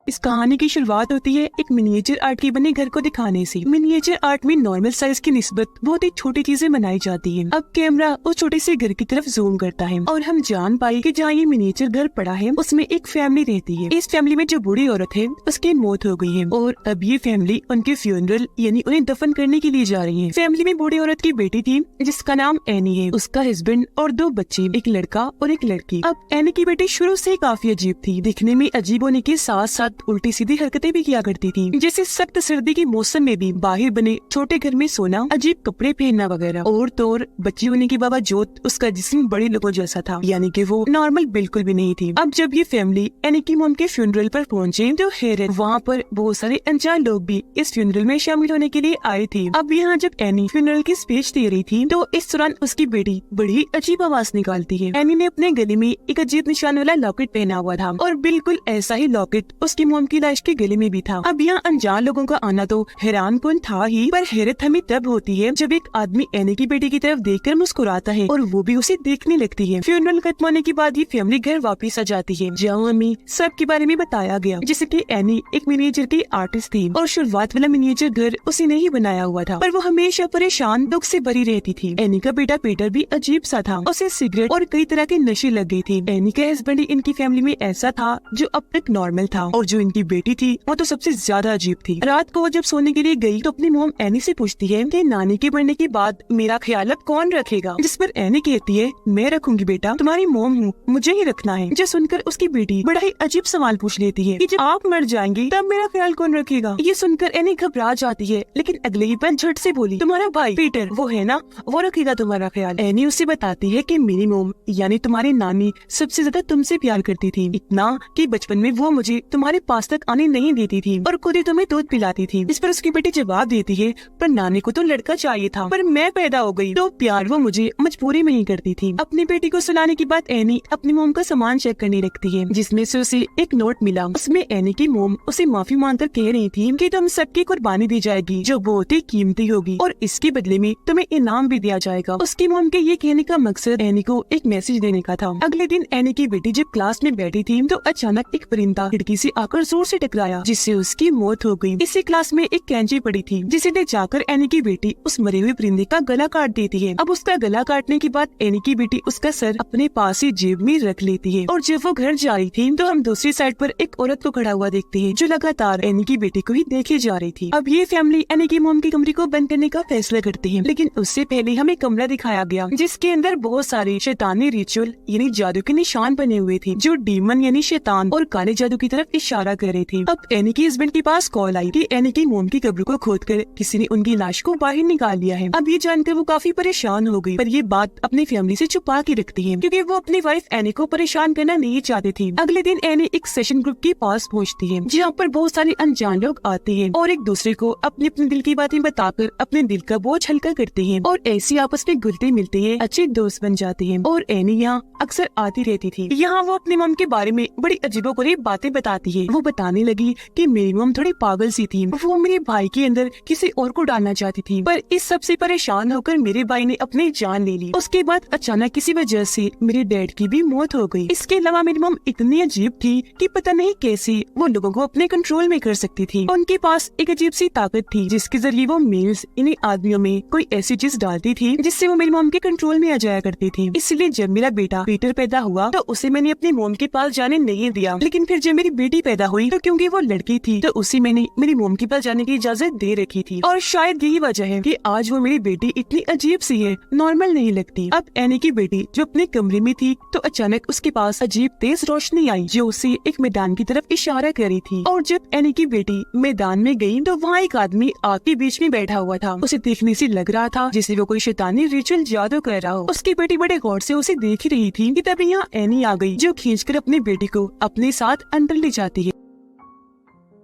इस कहानी की शुरुआत होती है एक मिनिएचर आर्ट के बने घर को दिखाने से। मिनिएचर आर्ट में नॉर्मल साइज की निस्बत बहुत ही छोटी चीजें बनाई जाती हैं। अब कैमरा उस छोटे से घर की तरफ जूम करता है और हम जान पाए कि जहाँ ये मिनिएचर घर पड़ा है उसमें एक फैमिली रहती है। इस फैमिली में जो बूढ़ी औरत है उसकी मौत हो गई है और अब ये फैमिली उनके फ्यूनरल यानी उन्हें दफन करने के लिए जा रही है। फैमिली में बूढ़ी औरत की बेटी थी जिसका नाम एनी है, उसका हस्बैंड और 2 बच्चे, एक लड़का और एक लड़की। अब एनी की बेटी शुरू से काफी अजीब थी, दिखने में अजीब होने के साथ साथ उल्टी सीधी हरकतें भी किया करती थी, जैसे सख्त सर्दी के मौसम में भी बाहर बने छोटे घर में सोना, अजीब कपड़े पहनना वगैरह। और तो और बच्ची होने के बावजूद उसका जिस्म बड़े लोगों जैसा था, यानी कि वो नॉर्मल बिल्कुल भी नहीं थी। अब जब ये फैमिली एनी की मॉम के फ्यूनरल पर पहुंचे तो हैरत, वहाँ पर बहुत सारे अनजान लोग भी इस फ्यूनरल में शामिल होने के लिए आए थे। अब यहाँ जब एनी फ्यूनरल की स्पीच दे रही थी तो इस दौरान उसकी बेटी बड़ी अजीब आवाज निकालती है। एनी ने अपने गले में एक अजीब निशान वाला लॉकेट पहना हुआ था और बिल्कुल ऐसा ही लॉकेट उसकी मॉम की लाश के गले में भी था। अब यहाँ अनजान लोगों का आना तो हैरानकुन था ही, पर हैरत हमें तब होती है जब एक आदमी एनी की बेटी की तरफ देखकर मुस्कुराता है और वो भी उसे देखने लगती है। फ्यूनरल खत्म होने के बाद ये फैमिली घर वापस आ जाती है जहाँ हमें सब के बारे में बताया गया, जैसे कि एनी एक मिनिएचर की आर्टिस्ट थी और शुरुआत वाला मिनिएचर घर उसी ने ही बनाया हुआ था, पर वो हमेशा परेशान दुख से भरी रहती थी। एनी का बेटा पीटर भी अजीब सा था, उसे सिगरेट और कई तरह के नशे लग गए थे। एनी का हस्बैंड इनकी फैमिली में ऐसा था जो अब तक नॉर्मल था और जो इनकी बेटी थी वो तो सबसे ज्यादा अजीब थी। रात को वो जब सोने के लिए गई तो अपनी मॉम एनी से पूछती है कि नानी के मरने के बाद मेरा ख्याल अब कौन रखेगा, जिस पर एनी कहती है मैं रखूंगी बेटा, तुम्हारी मॉम हूँ, मुझे ही रखना है। जो सुनकर उसकी बेटी बड़ा ही अजीब सवाल पूछ लेती है कि जब आप मर जाएंगी तब मेरा ख्याल कौन रखेगा। ये सुनकर एनी घबरा जाती है, लेकिन अगले ही पल झट से बोली तुम्हारा भाई पीटर वो है ना, वो रखेगा तुम्हारा ख्याल। एनी उसे बताती है कि मेरी मॉम यानी तुम्हारी नानी सबसे ज्यादा तुमसे प्यार करती थी, इतना कि बचपन में वो मुझे तुम्हारे पास तक आने नहीं देती थी और खुद ही तुम्हें दूध पिलाती थी। इस पर उसकी बेटी जवाब देती है पर नानी को तो लड़का चाहिए था, पर मैं पैदा हो गई तो प्यार वो मुझे मजबूरी में ही करती थी। अपनी बेटी को सुलाने के बाद एनी अपनी मोम का सामान चेक करने लगती है, जिसमें से उसे एक नोट मिला। उसमें एनी की मोम उसे माफी मांगकर कह रही थी कि तुम सबकी कुर्बानी दी जाएगी जो बहुत ही कीमती होगी और इसके बदले में तुम्हें इनाम भी दिया जाएगा। उसकी मोम के ये कहने का मकसद एनी को एक मैसेज देने का था। अगले दिन एनी की बेटी जब क्लास में बैठी थी तो अचानक एक परिंदा खिड़की से आकर जोर से टकराया, जिससे उसकी मौत हो गई। इसी क्लास में एक कैंची पड़ी थी जिसे ले जाकर एनी की बेटी उस मरे हुए परिंदे का गला काट देती है। अब उसका गला काटने के बाद एनी की बेटी उसका सर अपने पास ही जेब में रख लेती है और जब वो घर जा रही थी तो हम दूसरी साइड पर एक औरत को खड़ा हुआ देखते हैं जो लगातार एनी की बेटी को ही देखे जा रही थी। अब ये फैमिली एनी की मोम के कमरे को बंद करने का फैसला करती है, लेकिन उससे पहले हमें कमरा दिखाया गया जिसके अंदर बहुत सारे शैतानी रिचुअल यानी जादू के निशान बने हुए थे जो डीमन यानी शैतान और काले जादू की तरफ इशारा कर रहे थे। अब एनी के हस्बैंड के पास कॉल आई कि एनी की मोम की कब्र को खोदकर किसी ने उनकी लाश को बाहर निकाल लिया है। अब ये जानकर वो काफी परेशान हो गई, पर ये बात अपनी फैमिली से छुपा के रखती है क्योंकि वो अपनी वाइफ एनी को परेशान करना नहीं चाहती थी। अगले दिन एनी एक सेशन ग्रुप के पास पहुंचती है जहाँ पर बहुत सारे अनजान लोग आते हैं और एक दूसरे को अपने अपने दिल की बातें बताकर अपने दिल का बोझ हल्का करते हैं और ऐसे आपस में घुलते मिलते हैं, अच्छे दोस्त बन जाते हैं। और एनी यहाँ अक्सर आती रहती थी। यहाँ वो अपनी मम के बारे में बड़ी अजीबोगरीब बातें बताती है। वो बताने लगी कि मेरी मम थोड़ी पागल सी थी, वो मेरे भाई के अंदर किसी और को डालना चाहती थी, पर इस सब से परेशान होकर मेरे भाई ने अपनी जान ले ली। उसके बाद अचानक किसी वजह से मेरे डैड की भी मौत हो गई। इसके अलावा मेरी मम इतनी अजीब थी कि पता नहीं कैसे वो लोगों को अपने कंट्रोल में कर सकती थी। उनके पास एक अजीब सी ताकत थी जिसके जरिए वो मेल्स इन्हीं आदमियों में कोई ऐसी चीज डालती थी जिससे वो मेरी मम के कंट्रोल में आ जाया करती थी। इसलिए जब मेरा बेटा पीटर पैदा हुआ तो उसे मैंने अपनी मॉम के पास जाने नहीं दिया, लेकिन फिर जब मेरी बेटी पैदा हुई तो क्योंकि वो लड़की थी तो उसे मैंने मेरी मॉम के पास जाने की इजाजत दे रखी थी। और शायद यही वजह है कि आज वो मेरी बेटी इतनी अजीब सी है, नॉर्मल नहीं लगती। अब एनी की बेटी जो अपने कमरे में थी तो अचानक उसके पास अजीब तेज रोशनी आई जो उसे एक मैदान की तरफ इशारा कर रही थी। और जब एनी की बेटी मैदान में गई तो वहाँ एक आदमी आग के बीच में बैठा हुआ था। उसे देखने से लग रहा था जैसे वो कोई शैतानी रिचुअल जादू कर रहा हो। उसकी बेटी बड़े गौर से उसे देख रही थी कि तभी यहाँ एनी आ गई जो खींचकर अपनी बेटी को अपने साथ अंदर ले जाती है।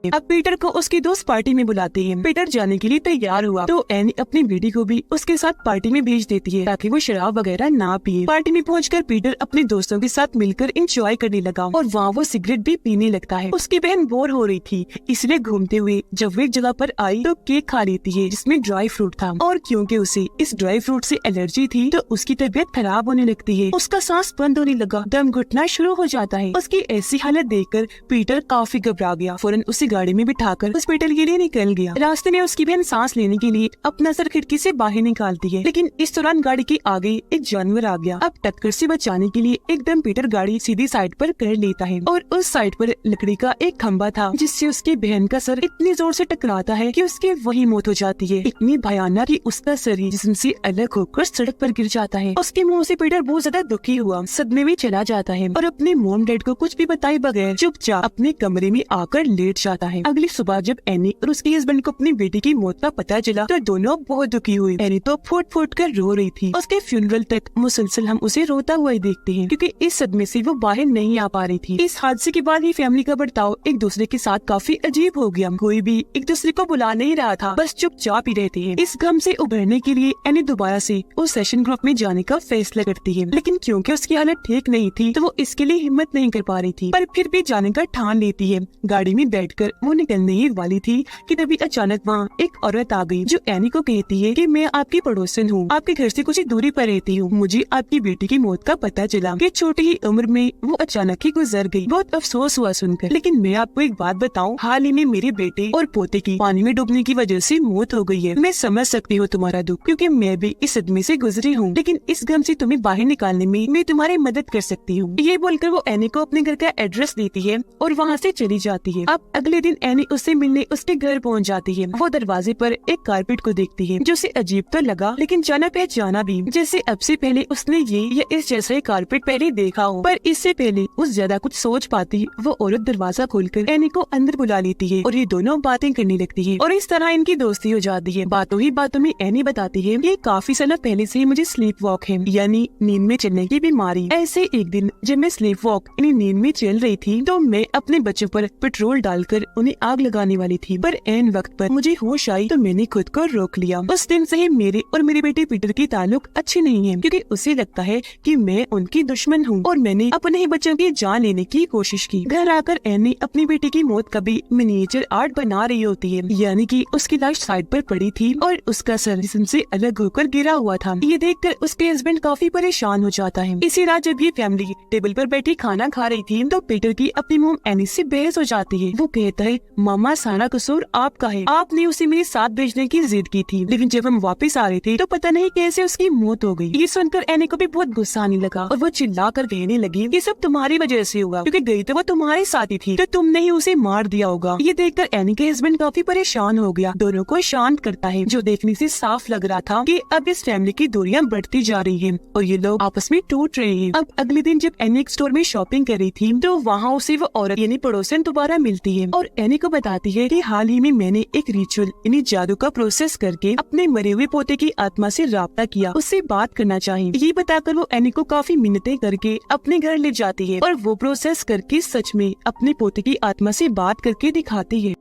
अब पीटर को उसकी दोस्त पार्टी में बुलाते हैं। पीटर जाने के लिए तैयार हुआ तो एनी अपनी बेटी को भी उसके साथ पार्टी में भेज देती है ताकि वो शराब वगैरह ना पिए। पार्टी में पहुंचकर पीटर अपने दोस्तों के साथ मिलकर एंजॉय करने लगा और वहाँ वो सिगरेट भी पीने लगता है। उसकी बहन बोर हो रही थी, इसलिए घूमते हुए जब वो एक जगह पर आई तो केक खा लेती है जिसमें ड्राई फ्रूट था, और क्योंकि उसे इस ड्राई फ्रूट से एलर्जी थी तो उसकी तबीयत खराब होने लगती है। उसका सांस बंद होने लगा, दम घुटना शुरू हो जाता है। उसकी ऐसी हालत देखकर पीटर काफी घबरा गया, फौरन उसे गाड़ी में बिठाकर हॉस्पिटल के लिए निकल गया। रास्ते में उसकी बहन सांस लेने के लिए अपना सर खिड़की से बाहर निकालती है, लेकिन इस दौरान गाड़ी के आगे एक जानवर आ गया। अब टक्कर से बचाने के लिए एकदम पीटर गाड़ी सीधी साइड पर कर लेता है और उस साइड पर लकड़ी का एक खंबा था जिससे उसकी बहन का सर इतनी जोर से टकराता है कि उसकी वही मौत हो जाती है। इतनी भयानक कि उसका सर ही जिस्म से अलग होकर सड़क पर गिर जाता है। उसके मुंह से पीटर बहुत ज्यादा दुखी हुआ, सदमे में चला जाता है और अपने मॉम डैड को कुछ भी बताए बगैर चुपचाप अपने कमरे में आकर लेट जाता है। अगली सुबह जब एनी और उसके हस्बैंड को अपनी बेटी की मौत का पता चला तो दोनों बहुत दुखी हुए। एनी तो फूट फूट कर रो रही थी। उसके फ्यूनरल तक मुसलसल हम उसे रोता हुआ ही देखते हैं क्योंकि इस सदमे से वो बाहर नहीं आ पा रही थी। इस हादसे के बाद ही फैमिली का बर्ताव एक दूसरे के साथ काफी अजीब हो गया। कोई भी एक दूसरे को बुला नहीं रहा था, बस चुपचाप ही रहते हैं। इस गम से उभरने के लिए एनी दोबारा से उस सेशन ग्रुप में जाने का फैसला करती है, लेकिन क्योंकि उसकी हालत ठीक नहीं थी तो वो इसके लिए हिम्मत नहीं कर पा रही थी, पर फिर भी जाने का ठान लेती है। गाड़ी में बैठकर वो निकलने ही वाली थी कि तभी अचानक वहाँ एक औरत आ गई जो एनी को कहती है कि मैं आपकी पड़ोसन हूँ, आपके घर से कुछ ही दूरी पर रहती हूँ। मुझे आपकी बेटी की मौत का पता चला कि छोटी ही उम्र में वो अचानक ही गुजर गई। बहुत अफसोस हुआ सुनकर, लेकिन मैं आपको एक बात बताऊँ, हाल ही में मेरे बेटे और पोते की पानी में डूबने की वजह से मौत हो गई है। मैं समझ सकती हूँ तुम्हारा दुख, क्योंकि मैं भी इस सदमे से गुजरी हूँ, लेकिन इस गम से तुम्हें बाहर निकालने में मैं तुम्हारी मदद कर सकती हूँ। ये बोलकर वो एनी को अपने घर का एड्रेस देती है और वहाँ से चली जाती है। अब अगले दिन एनी उससे मिलने उसके घर पहुँच जाती है। वो दरवाजे पर एक कारपेट को देखती है जो उसे अजीब तो लगा, लेकिन जाना पहचाना भी, जैसे अब से पहले उसने ये या इस जैसा कारपेट पहले देखा हो। पर इससे पहले उस ज्यादा कुछ सोच पाती वो औरत दरवाजा खोलकर एनी को अंदर बुला लेती है और ये दोनों बातें करने लगती है और इस तरह इनकी दोस्ती हो जाती है। बातों ही बातों में एनी बताती है कि काफी साल पहले से मुझे स्लीप वॉक है, यानी नींद में चलने की बीमारी। ऐसे एक दिन जब मैं स्लीप वॉक यानी नींद में चल रही थी तो मैं अपने बच्चों पर पेट्रोल डालकर उन्हें आग लगाने वाली थी, पर एन वक्त पर मुझे होश आई तो मैंने खुद को रोक लिया। उस दिन से ही मेरे और मेरे बेटे पीटर की ताल्लुक अच्छे नहीं है, क्योंकि उसे लगता है कि मैं उनकी दुश्मन हूँ और मैंने अपने ही बच्चों की जान लेने की कोशिश की। घर आकर एनी अपनी बेटी की मौत का भी मिनिएचर आर्ट बना रही होती है, यानी कि उसकी लाश साइड पर पड़ी थी और उसका सर जिस्म से अलग होकर गिरा हुआ था। ये देखकर उसके हस्बैंड काफी परेशान हो जाता है। इसी रात जब ये फैमिली टेबल पर बैठी खाना खा रही थी तो पीटर की अपनी मोम एनी से बहस हो जाती है। वो कहता है, मामा सारा कसूर आपका है, आपने उसे मेरे साथ भेजने की जिद की थी, लेकिन जब हम वापस आ रहे थे तो पता नहीं कैसे उसकी मौत हो गई। ये सुनकर एनी को भी बहुत गुस्सा आने लगा और वो चिल्लाकर कहने लगी, ये सब तुम्हारी वजह से हुआ, क्योंकि गई तो वो तुम्हारे साथ ही थी, तो तुमने ही उसे मार दिया होगा। ये देखकर एनी के हस्बैंड काफी परेशान हो गया, दोनों को शांत करता है, जो देखने से साफ लग रहा था कि अब इस फैमिली की दूरियां बढ़ती जा रही हैं और ये लोग आपस में टूट रहे हैं। अब अगले दिन जब एनी एक स्टोर में शॉपिंग कर रही थी तो वहाँ उसे वो औरत यानी पड़ोसन दोबारा मिलती है और एनी को बताती है कि हाल ही में मैंने एक रिचुअल यानी जादू का प्रोसेस करके अपने मरे हुए पोते की आत्मा से राब्ता किया, उससे बात करना चाहिए। ये बताकर वो एनी को काफी मिन्नतें करके अपने घर ले जाती है और वो प्रोसेस करके सच में अपने पोते की आत्मा से बात करके दिखाती है।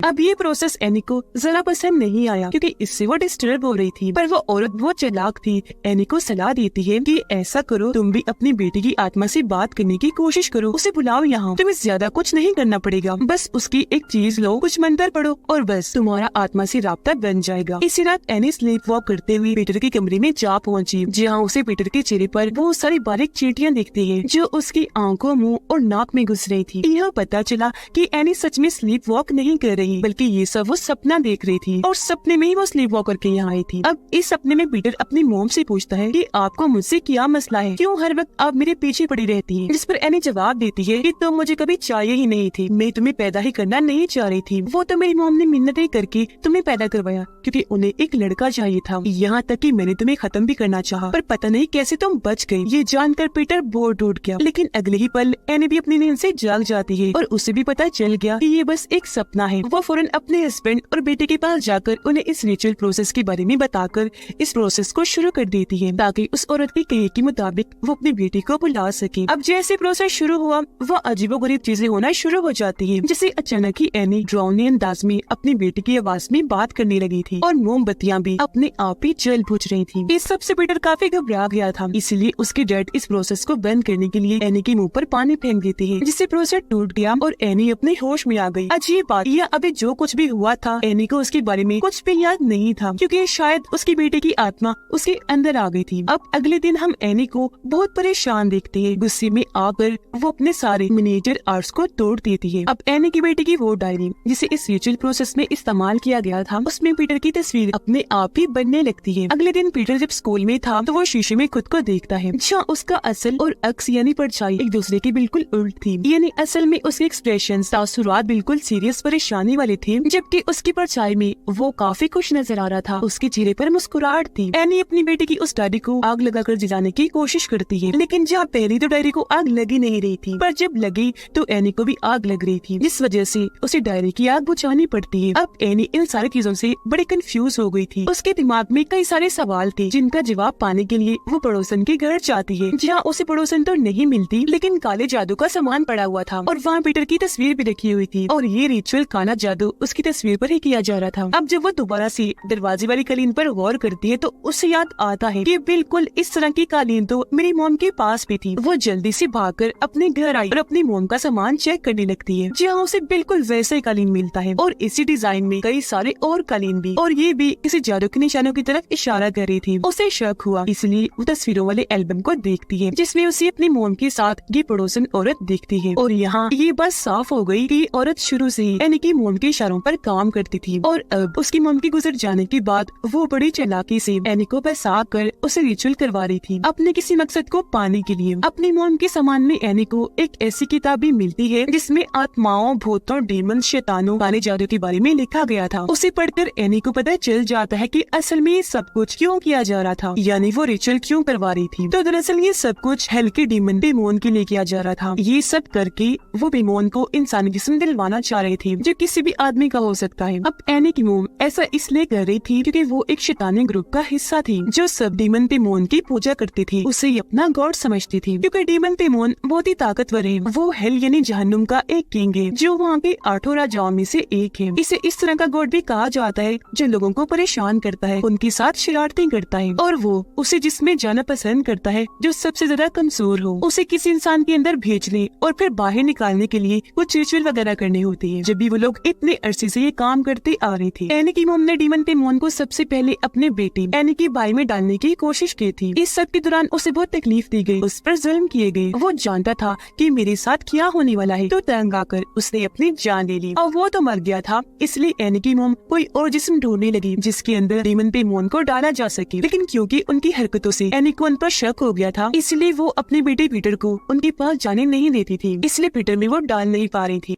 अब ये प्रोसेस एनी को जरा पसंद नहीं आया क्योंकि इससे वो डिस्टर्ब हो रही थी, पर वो औरत बहुत चालाक थी। एनी को सलाह देती है कि ऐसा करो, तुम भी अपनी बेटी की आत्मा से बात करने की कोशिश करो, उसे बुलाओ यहाँ, तुम्हें ज्यादा कुछ नहीं करना पड़ेगा, बस उसकी एक चीज लो, कुछ मंत्र पढ़ो और बस तुम्हारा आत्मा से राब्ता बन जाएगा। इसी रात एनी स्लीप वॉक करते हुए पीटर के कमरे में जा पहुँची, जहाँ उसे पीटर के चेहरे पर बहुत सारी बारीक चींटियां दिखती है जो उसकी आंखों, मुँह और नाक में घुस रही थी। यह पता चला कि एनी सच में स्लीप वॉक नहीं कर रही, बल्कि ये सब वो सपना देख रही थी और सपने में ही वो स्लीप वॉक करके यहाँ आई थी। अब इस सपने में पीटर अपनी मोम से पूछता है कि आपको मुझसे क्या मसला है, क्यों हर वक्त आप मेरे पीछे पड़ी रहती हैं? जिस पर एनी जवाब देती है कि तुम मुझे कभी चाहिए ही नहीं थी, मैं तुम्हें पैदा ही करना नहीं चाह रही थी, वो तो मेरी मोम ने मिन्नतें करके तुम्हें पैदा करवाया क्योंकि उन्हें एक लड़का चाहिए था। यहाँ तक कि मैंने तुम्हें खत्म भी करना चाहा, पर पता नहीं कैसे तुम बच गई। ये जानकर पीटर बहुत टूट गया, लेकिन अगले ही पल एनी भी अपनी नींद से जाग जाती है और उसे भी पता चल गया कि ये बस एक सपना है। वो फौरन अपने हस्बैंड और बेटे के पास जाकर उन्हें इस रिचुअल प्रोसेस के बारे में बताकर इस प्रोसेस को शुरू कर देती है ताकि उस औरत के कहे के मुताबिक वो अपने बेटे को बुला सके। अब जैसे प्रोसेस शुरू हुआ वह अजीबोगरीब चीजें होना शुरू हो जाती है, जैसे अचानक ही एनी ड्राउनी अंदाज में अपने बेटे की आवाज में बात करने लगी थी और मोमबत्तियां भी अपने आप ही जल बुझ रही थी। इस सबसे पीटर काफी घबरा गया था, इसलिए उसके डैड इस प्रोसेस को बंद करने के लिए एनी के मुंह पर पानी फेंक देते हैं, जिससे प्रोसेस टूट गया और एनी अपने होश में आ गई। अजीब बात यह अभी जो कुछ भी हुआ था एनी को उसके बारे में कुछ भी याद नहीं था, क्योंकि शायद उसके बेटे की आत्मा उसके अंदर आ गई थी। अब अगले दिन हम एनी को बहुत परेशान देखते हैं। गुस्से में आकर वो अपने सारे मिनिएचर आर्ट्स को तोड़ देती है। अब एनी की बेटे की वो डायरी जिसे इस रिचुअल प्रोसेस में इस्तेमाल किया गया था, उसमें पीटर की तस्वीर अपने आप ही बनने लगती है। अगले दिन पीटर जब स्कूल में था तो वो शीशे में खुद को देखता है, जहाँ उसका असल और अक्स यानी परछाई एक दूसरे के बिल्कुल उल्ट थी। यानी असल में उसके एक्सप्रेशन तासुरात बिल्कुल सीरियस परेशानी वाले थे, जबकि उसकी परछाई में वो काफी खुश नजर आ रहा था। उसके चेहरे पर मुस्कुराहट थी। एनी अपनी बेटी की उस डायरी को आग लगाकर जलाने की कोशिश करती है, लेकिन जहाँ पहले तो डायरी को आग लगी नहीं रही थी, पर जब लगी तो एनी को भी आग लग रही थी, जिस वजह से उसे डायरी की आग बुझानी पड़ती है। अब एनी इन सारी चीजों से बड़ी कंफ्यूज हो गई थी। उसके दिमाग में कई सारे सवाल थे, जिनका जवाब पाने के लिए वो पड़ोसन के घर जाती है, जहाँ उसे पड़ोसन तो नहीं मिलती, लेकिन काले जादू का सामान पड़ा हुआ था और वहाँ पीटर की तस्वीर भी रखी हुई थी और ये रिचुअल काला जादू उसकी तस्वीर पर ही किया जा रहा था। अब जब वो दोबारा से दरवाजे वाली कालीन पर गौर करती है तो उसे याद आता है कि बिल्कुल इस तरह की कालीन तो मेरी मॉम के पास भी थी। वो जल्दी से भागकर अपने घर आई और अपनी मॉम का सामान चेक करने लगती है, जहाँ उसे बिल्कुल वैसा ही कालीन मिलता है और इसी डिजाइन में कई सारे और कालीन भी, और ये भी किसी जादू के निशानों की तरफ इशारा कर रही थी। उसे शक हुआ, इसलिए वो तस्वीरों वाले एल्बम को देखती है, जिसमें उसे अपनी मॉम के साथ ये पड़ोसन औरत दिखती है। और यहाँ ये बात साफ हो गई कि औरत शुरू से ही एनी की मॉम के इशारों पर काम करती थी और अब उसकी मॉम की गुजर जाने के बाद वो बड़ी चालाकी से एनी को फंसा कर उसे रिचुअल करवा रही थी अपने किसी मकसद को पाने के लिए। अपनी मॉम के सामान में एनी को एक ऐसी किताब भी मिलती है जिसमें आत्माओं, भूतों, डीमन, शैतानों, काले जादू के बारे में लिखा गया था। उसे पढ़कर एनी को पता चल जाता है कि असल में ये सब कुछ क्यों किया जा रहा था, यानी वो रिचुअल क्यों करवा रही थी। तो दरअसल ये सब कुछ हेल के डीमन बेमोन के लिए किया जा रहा था। ये सब करके वो बेमोन को इंसानी जिस्म दिलवाना चाह रहे थे, जो किसी भी आदमी का हो सकता है। अब एनी की मॉम ऐसा इसलिए कर रही थी क्योंकि वो एक शैतानी ग्रुप का हिस्सा थी, जो सब डीमन बेमोन की पूजा करती थी। उसे ये अपना गॉड समझती थी, क्योंकि डीमन बेमोन बहुत ही ताकतवर है। वो हेल यानी जहन्नुम का एक किंग है, जो वहाँ के 8 राजाओं में से एक है। इसे इस तरह का गॉड भी कहा जाता है जो लोगों को परेशान करता है, उनके साथ शरारतें करता है और वो उसे जिसमें जाना पसंद करता है जो सबसे ज्यादा कमजोर हो, उसे किसी इंसान के अंदर भेजने और फिर बाहर निकालने के लिए कुछ रिचुअल वगैरह करने होते हैं। जब भी वो लोग इतने अरसे से ये काम करते आ रहे थे, एनी की मॉम ने डीमन बेमोन को सबसे पहले अपने बेटे एनी की बाई में डालने की कोशिश की थी। इस सब के दौरान उसे बहुत तकलीफ दी गई, उस पर जुल्म किए गए। वो जानता था कि मेरे साथ क्या होने वाला है, तो तंग आकर उसने अपनी जान ले ली और वो तो मर गया था। इसलिए एनी की मॉम कोई और जिस्म ढूंढने लगी जिसके अंदर डीमन बेमोन को डाला जा सके, लेकिन क्योंकि उनकी हरकतों से एनी को उन पर शक हो गया था, इसलिए वो अपने बेटे पीटर को उनके पास जाने नहीं देती थी। इसलिए पीटर में वो डाल नहीं पा रही थी।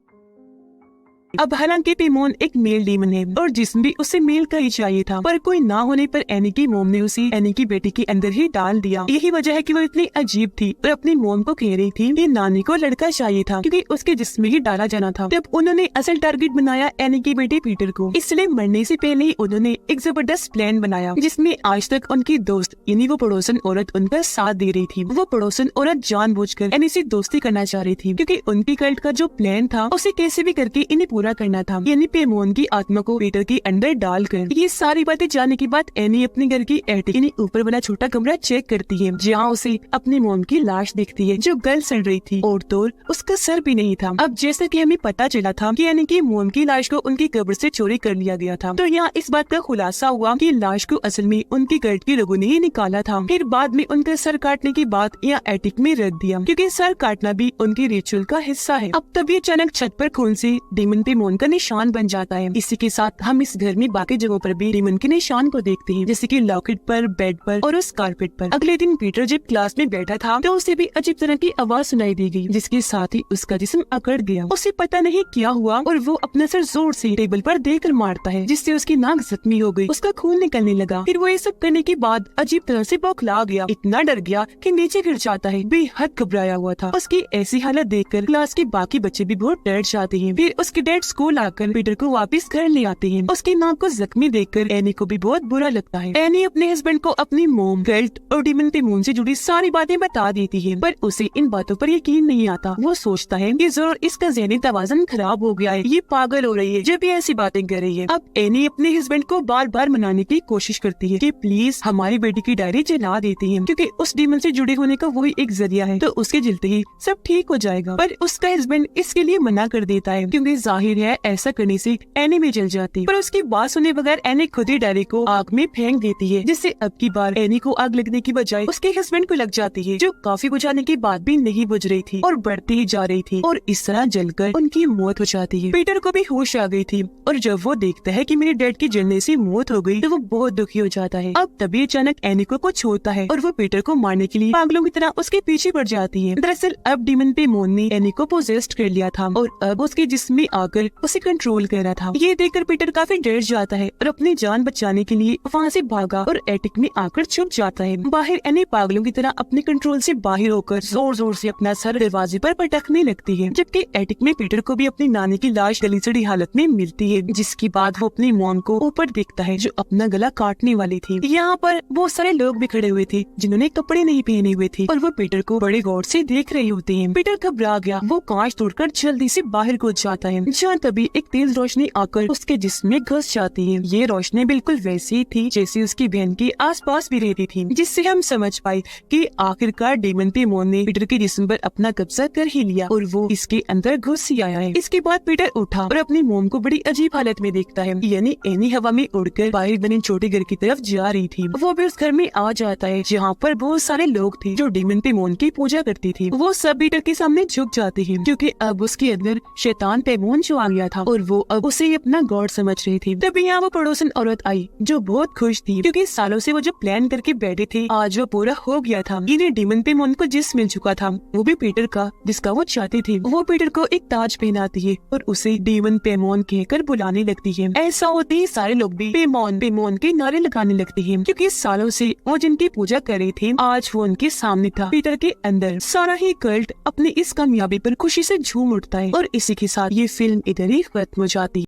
अब हालांकि बेमोन एक मेल डीमन है और जिस्म भी उसे मेल का ही चाहिए था, पर कोई ना होने पर एनी की मॉम ने उसे एनी की बेटी के अंदर ही डाल दिया। यही वजह है कि वो इतनी अजीब थी और अपनी मॉम को कह रही थी कि नानी को लड़का चाहिए था, क्योंकि उसके जिस्म में ही डाला जाना था। तब उन्होंने असल टारगेट बनाया एनी की बेटे पीटर को। इसलिए मरने से पहले ही उन्होंने एक जबरदस्त प्लान बनाया, जिसमें आज तक उनकी दोस्त यानी वो पड़ोसन औरत उनका साथ दे रही थी। वो पड़ोसन औरत जानबूझकर एनी से दोस्ती करना चाह रही थी, क्योंकि उनकी कल्ट का जो प्लान था उसे कैसे भी करके इन्हें पूरा करना था, यानी बेमोन की आत्मा को पीटर के अंदर डालकर। ये सारी बातें जानने के बाद एनी अपने घर की एटिक यानी ऊपर बना छोटा कमरा चेक करती है, जहाँ उसे अपनी मॉम की लाश दिखती है जो गल सड़ रही थी और तो उसका सर भी नहीं था। अब जैसा कि हमें पता चला था कि एनी की मॉम की लाश को उनकी कब्र से चोरी कर लिया गया था, तो यहाँ इस बात का खुलासा हुआ कि लाश को असल में उनकी कल्ट के लोगों ने ही निकाला था। फिर बाद में उनका सर काटने की बात यहाँ एटिक में रख दिया, क्योंकि सर काटना भी उनकी रिचुअल का हिस्सा है। अब तभी अचानक छत पर खून से डीमन बेमोन का निशान बन जाता है। इसी के साथ हम इस घर में बाकी जगहों पर भी डीमन के निशान को देखते हैं, जैसे कि लॉकेट पर, बेड पर और उस कारपेट पर। अगले दिन पीटर जब क्लास में बैठा था तो उसे भी अजीब तरह की आवाज सुनाई दी गई, जिसके साथ ही उसका जिस्म अकड़ गया। उसे पता नहीं क्या हुआ और वो अपना सर जोर से टेबल पर देकर मारता है, जिससे उसकी नाक जख्मी हो गई, उसका खून निकलने लगा। फिर वो ये सब करने के बाद अजीब तरह से बौखला गया, इतना डर गया कि नीचे गिर जाता है। बेहद घबराया हुआ था। उसकी ऐसी हालत देखकर क्लास के बाकी बच्चे भी बहुत डर जाते हैं। फिर उसके डैड स्कूल आकर पीटर को वापस घर ले आते हैं। उसकी माँ को जख्मी देखकर एनी को भी बहुत बुरा लगता है। एनी अपने हस्बैंड को अपनी मोम, कल्ट और डीमन पेमोन से जुड़ी सारी बातें बता देती है, पर उसे इन बातों पर यकीन नहीं आता। वो सोचता है कि जरूर इसका ज़हनी तवाज़ुन खराब हो गया है, ये पागल हो रही है जब ये ऐसी बातें कर रही है। अब एनी अपने हस्बैंड को बार बार मनाने की कोशिश करती है कि प्लीज हमारी बेटी की डायरी जला देती है, क्योंकि उस डीमन से जुड़े होने का वही एक जरिया है, तो उसके जलते ही सब ठीक हो जाएगा। पर उसका हस्बैंड इसके लिए मना कर देता है, क्योंकि जाहिर है ऐसा करने से एनी में जल जाती। पर उसकी बात सुने बगैर एनी खुद ही डायरी को आग में फेंक देती है, जिससे अब की बार एनी को आग लगने की बजाय उसके हस्बैंड को लग जाती है, जो काफी बुझाने के बाद भी नहीं बुझ रही थी और बढ़ती ही जा रही थी, और इस तरह जलकर उनकी मौत हो जाती है। पीटर को भी होश आ गई थी, और जब वो देखता है कि मेरे डैड की जलने से मौत हो गई, तो वो बहुत दुखी हो जाता है। अब तभी अचानक एनी को कुछ होता है और वो पीटर को मारने के लिए पागलों की तरह उसके पीछे पड़ जाती है। दरअसल अब डीमन पेमोन ने एनी को पोजेस्ड कर लिया था और अब उसके जिस्म में आकर उसे कंट्रोल कर रहा था। ये देखकर पीटर काफी डर जाता है और अपनी जान बचाने के लिए वहाँ से भागा और एटिक में आकर छुप जाता है। बाहर एनी पागलों की तरह अपने कंट्रोल से बाहर होकर जोर जोर से अपना सर दरवाजे पर पटकने लगती है, जबकि एटिक में पीटर को भी अपनी नानी की लाश गली सड़ी हालत में मिलती है, जिसके बाद वो अपनी मॉम को ऊपर देखता है जो अपना गला काटने वाली थी। यहाँ पर बहुत सारे लोग भी खड़े हुए थे जिन्होंने कपड़े नहीं पहने हुए थे और वो पीटर को बड़े गौर से देख रहे होते हैं। पीटर घबरा गया, वो कांच तोड़कर जल्दी से बाहर कूद जाता है, जहाँ तभी एक तेज रोशनी आकर उसके जिस्म में घुस जाती है। ये रोशनी बिल्कुल वैसी ही थी जैसी उसकी बहन के आसपास भी रहती थी, जिससे हम समझ पाए कि आखिरकार डीमन पेमोन ने पीटर के जिस्म पर अपना कब्जा कर ही लिया और वो इसके अंदर घुस ही आया है। इसके बाद पीटर उठा और अपनी मोम को बड़ी अजीब हालत में देखता है, यानी एनी हवा में उड़कर बाहर बने छोटे घर की तरफ जा रही थी। वो भी उस घर में आ जाता है जहाँ पर बहुत सारे लोग थे जो डीमन पेमोन की पूजा करती थी। वो सब पीटर के सामने झुक जाते हैं, क्योंकि अब उसके अंदर शैतान पेमोन जो आ गया था और वो अब उसे ही अपना गॉड समझ रही थी। तभी यहाँ वो पड़ोसन औरत आई जो बहुत खुश थी, क्योंकि सालों से वो जो प्लान करके बैठे थे आज वो पूरा हो गया था। इन्हें डीमन पेमोन को जिस मिल चुका था वो भी पीटर का, जिसका वो चाहती थी। वो पीटर को एक ताज पहनाती है और उसे डीमन पेमोन कहकर बुलाने लगती है। ऐसा होते ही सारे लोग भी पेमोन पेमोन के नारे लगाने लगते हैं, क्योंकि सालों से वो जिनकी पूजा कर रहे थे आज वो उनके सामने था। पीटर के अंदर सारा ही कल्ट अपनी इस कामयाबी पर खुशी से झूम उठता है और इसी के साथ ये फिल्म इधर ही खत्म हो जाती है।